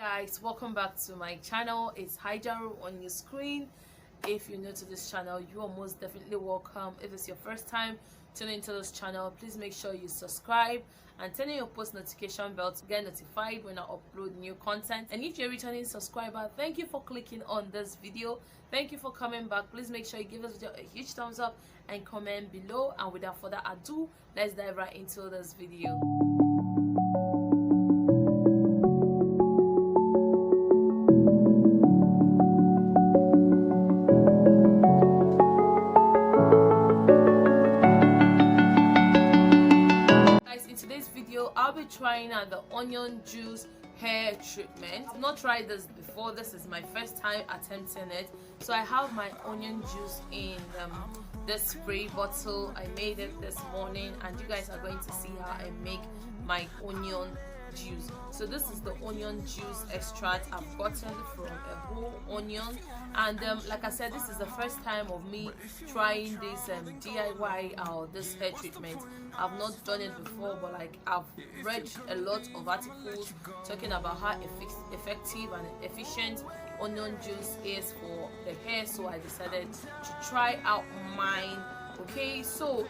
Guys, welcome back to my channel. It's Jereel on your screen. If you're new to this channel, you are most definitely welcome. If it's your first time tuning into this channel, please make sure you subscribe and turn on your post notification bell to get notified when I upload new content. And if you're a returning subscriber, thank you for clicking on this video. Thank you for coming back. Please make sure you give this video a huge thumbs up and comment below. And without further ado, let's dive right into this video. I'll be trying out the onion juice hair treatment. I've not tried this before. This is my first time attempting it. So I have my onion juice in this spray bottle. I made it this morning and you guys are going to see how I make my onion juice. So this is the onion juice extract I've gotten from a whole onion, and like I said, this is the first time of me trying this DIY or this hair treatment. I've not done it before, but like I've read a lot of articles talking about how effective and efficient onion juice is for the hair, so I decided to try out mine. Okay, so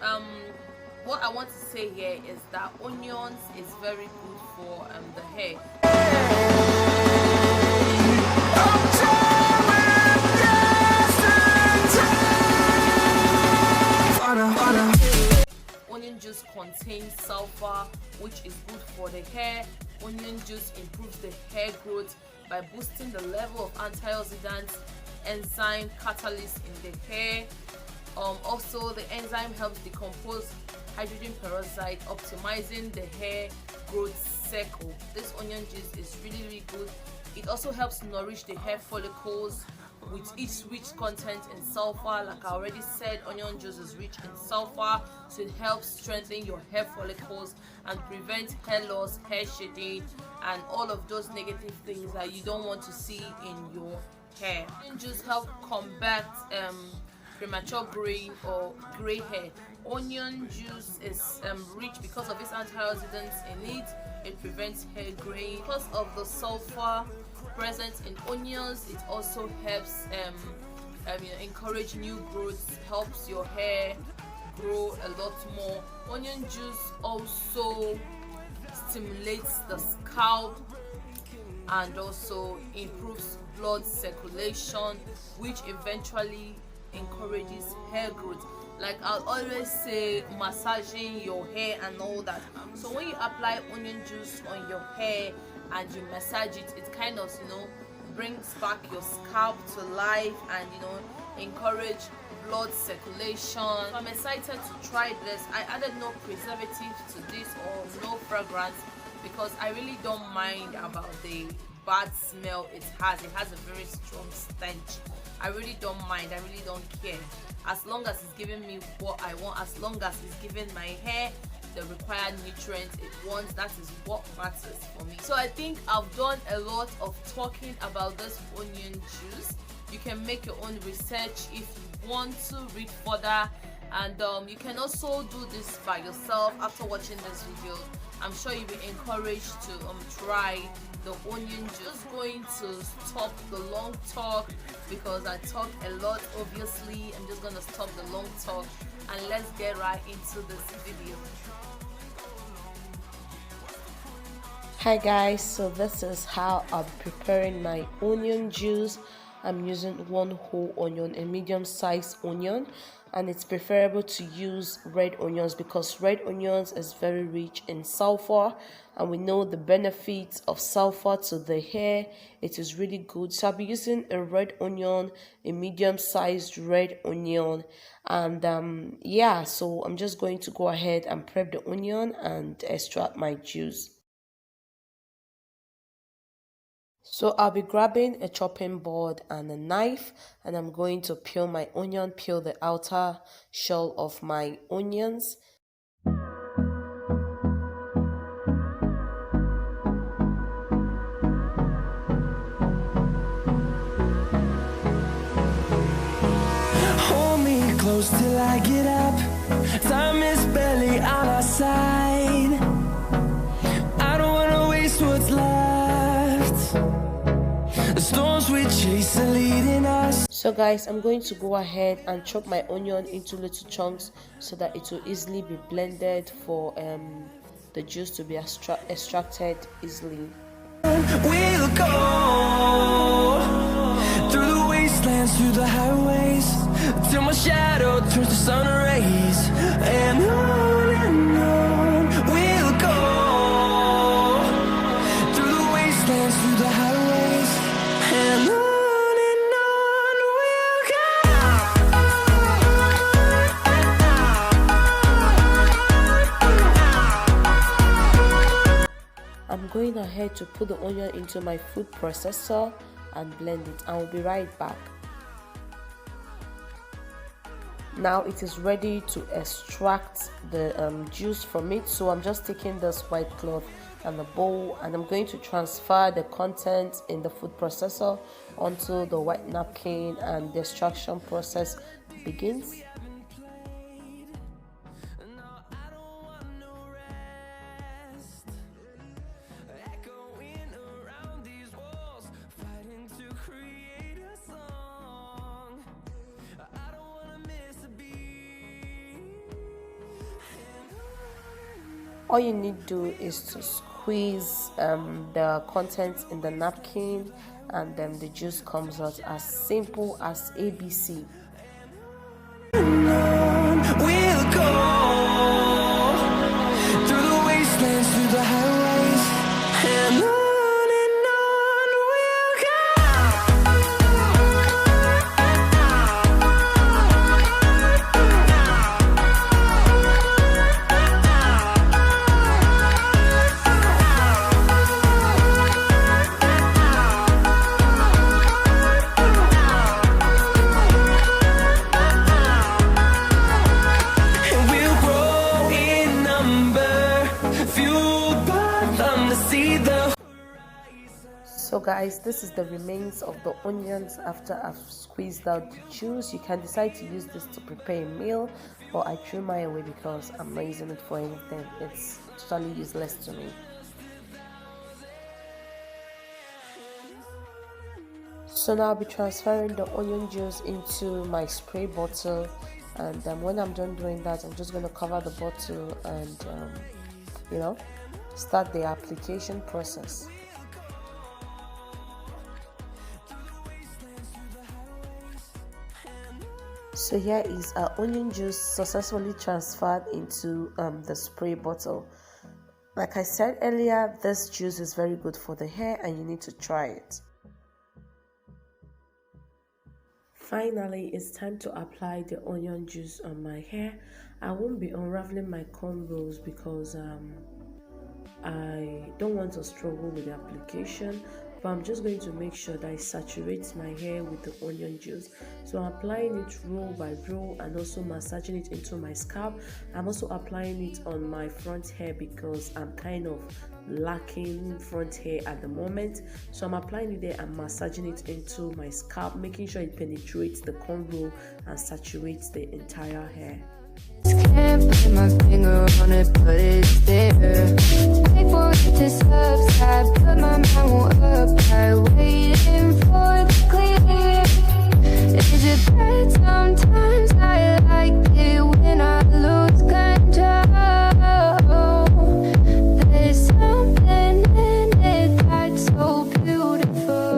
what I want to say here is that onions is very good for the hair. Onion juice contains sulphur, which is good for the hair. Onion juice improves the hair growth by boosting the level of antioxidants enzyme catalyst in the hair. Also, the enzyme helps decompose hydrogen peroxide, optimizing the hair growth cycle. This onion juice is really good. It also helps nourish the hair follicles with its rich content in sulfur. Like I already said, onion juice is rich in sulfur, so it helps strengthen your hair follicles and prevent hair loss, hair shedding, and all of those negative things that you don't want to see in your hair. Onion juice helps combat premature gray or gray hair. Onion juice is rich because of its antioxidants in it. It prevents hair graying. Because of the sulfur present in onions, it also helps encourage new growth, helps your hair grow a lot more. Onion juice also stimulates the scalp and also improves blood circulation, which eventually encourages hair growth. Like I'll always say, massaging your hair and all that. So when you apply onion juice on your hair and you massage it, it kind of brings back your scalp to life and encourage blood circulation. So I'm excited to try this. I added no preservative to this or no fragrance because I really don't mind about the bad smell it has. It has a very strong stench. I really don't mind. I really don't care. As long as it's giving me what I want, as long as it's giving my hair the required nutrients it wants, that is what matters for me. So I think I've done a lot of talking about this onion juice. You can make your own research if you want to read further, and you can also do this by yourself after watching this video. I'm sure you'll be encouraged to try the onion juice. Going to stop the long talk because I talk a lot. Obviously, I'm just gonna stop the long talk and let's get right into this video. Hi guys, so this is how I'm preparing my onion juice. I'm using one whole onion, a medium-sized onion, and it's preferable to use red onions because red onions is very rich in sulfur, and we know the benefits of sulfur to the hair. It is really good. So I'll be using a red onion, a medium-sized red onion, and yeah, so I'm just going to go ahead and prep the onion and extract my juice. So I'll be grabbing a chopping board and a knife, and I'm going to peel my onion, peel the outer shell of my onions. Hold me close till I get up. Time is barely on our side. I don't wanna waste what's left. The storms we chase are leading us. So guys, I'm going to go ahead and chop my onion into little chunks so that it will easily be blended for the juice to be extracted easily. We'll go through the wastelands, through the highways, till my shadow turns to sun rays. And on we'll go through the wastelands, through the highways, and on we'll go. I'm going ahead to put the onion into my food processor and blend it. I will be right back. Now it is ready to extract the juice from it, so I'm just taking this white cloth and the bowl, and I'm going to transfer the contents in the food processor onto the white napkin, and the extraction process begins. All you need to do is to squeeze the contents in the napkin, and then the juice comes out as simple as ABC. We'll go through the wastelands, through the highways, and on we'll So guys, this is the remains of the onions after I've squeezed out the juice. You can decide to use this to prepare a meal, but I threw mine away because I'm not using it for anything. It's totally useless to me. So now I'll be transferring the onion juice into my spray bottle, and when I'm done doing that, I'm just going to cover the bottle and start the application process. So here is our onion juice successfully transferred into the spray bottle. Like I said earlier, this juice is very good for the hair and you need to try it. Finally, it's time to apply the onion juice on my hair. I won't be unraveling my cornrows because I don't want to struggle with the application, but I'm just going to make sure that it saturates my hair with the onion juice. So I'm applying it row by row and also massaging it into my scalp. I'm also applying it on my front hair because I'm kind of lacking front hair at the moment. So I'm applying it there and massaging it into my scalp, making sure it penetrates the cornrow and saturates the entire hair. Can't put my finger on it, but it's there. Wait for it to subside, but my mind won't apply. Waiting for the clear. Is it bad sometimes? I like it when I lose control. There's something in it that's so beautiful.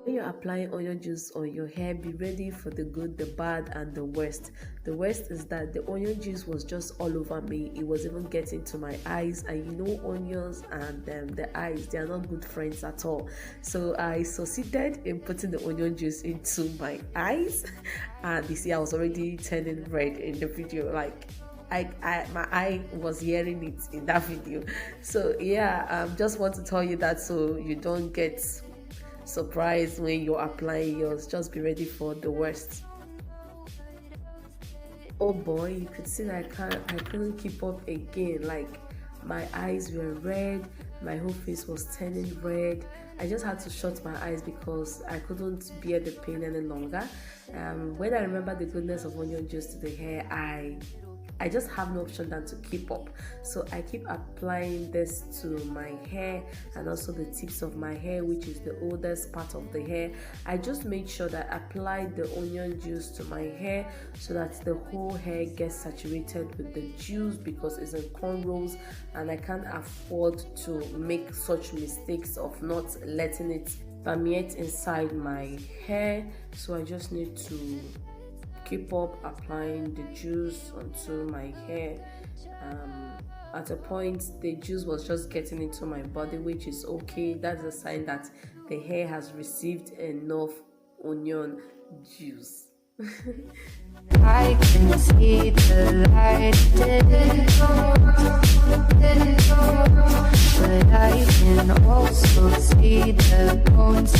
When you're applying onion juice on your hair, be ready for the good, the bad, and the worst. The worst is that the onion juice was just all over me. It was even getting to my eyes, and you know onions and the eyes, they are not good friends at all. So I succeeded in putting the onion juice into my eyes, and you see I was already turning red in the video. Like my eye was hearing it in that video. So yeah, just want to tell you that so you don't get surprised when you're applying yours. Just be ready for the worst. Oh boy, you could see that I couldn't keep up again. Like my eyes were red, my whole face was turning red. I just had to shut my eyes because I couldn't bear the pain any longer. When I remember the goodness of onion juice to the hair, I I just have no option than to keep up. So I keep applying this to my hair and also the tips of my hair, which is the oldest part of the hair. I just made sure that I applied the onion juice to my hair so that the whole hair gets saturated with the juice, because it's in cornrows and I can't afford to make such mistakes of not letting it permeate inside my hair. So I just need to keep up applying the juice onto my hair. At a point the juice was just getting into my body, which is okay. That's a sign that the hair has received enough onion juice. I can see the light, but I can also see the bones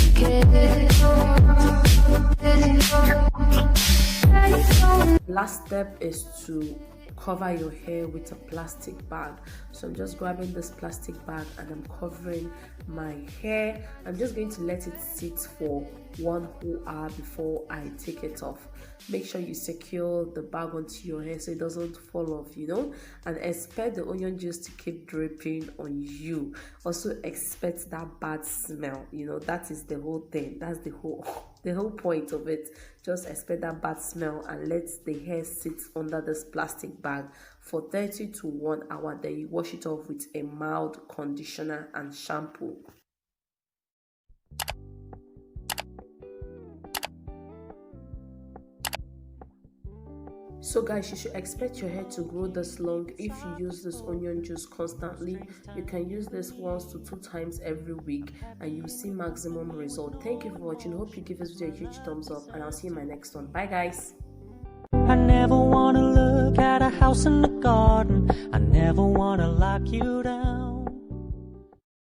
Last step is to cover your hair with a plastic bag. So I'm just grabbing this plastic bag and I'm covering my hair. I'm just going to let it sit for 1 whole hour before I take it off. Make sure you secure the bag onto your hair so it doesn't fall off, and expect the onion juice to keep dripping on you. Also expect that bad smell, that is the whole thing. That's the whole point of it. Just expect that bad smell and let the hair sit under this plastic bag for 30 to 1 hour. Then you wash it off with a mild conditioner and shampoo. So guys, you should expect your hair to grow this long if you use this onion juice constantly. You can use this 1 to 2 times every week and you'll see maximum result. Thank you for watching. Hope you give this video a huge thumbs up and I'll see you in my next one. Bye guys. I never wanna look at a house in the garden. I never wanna lock you down.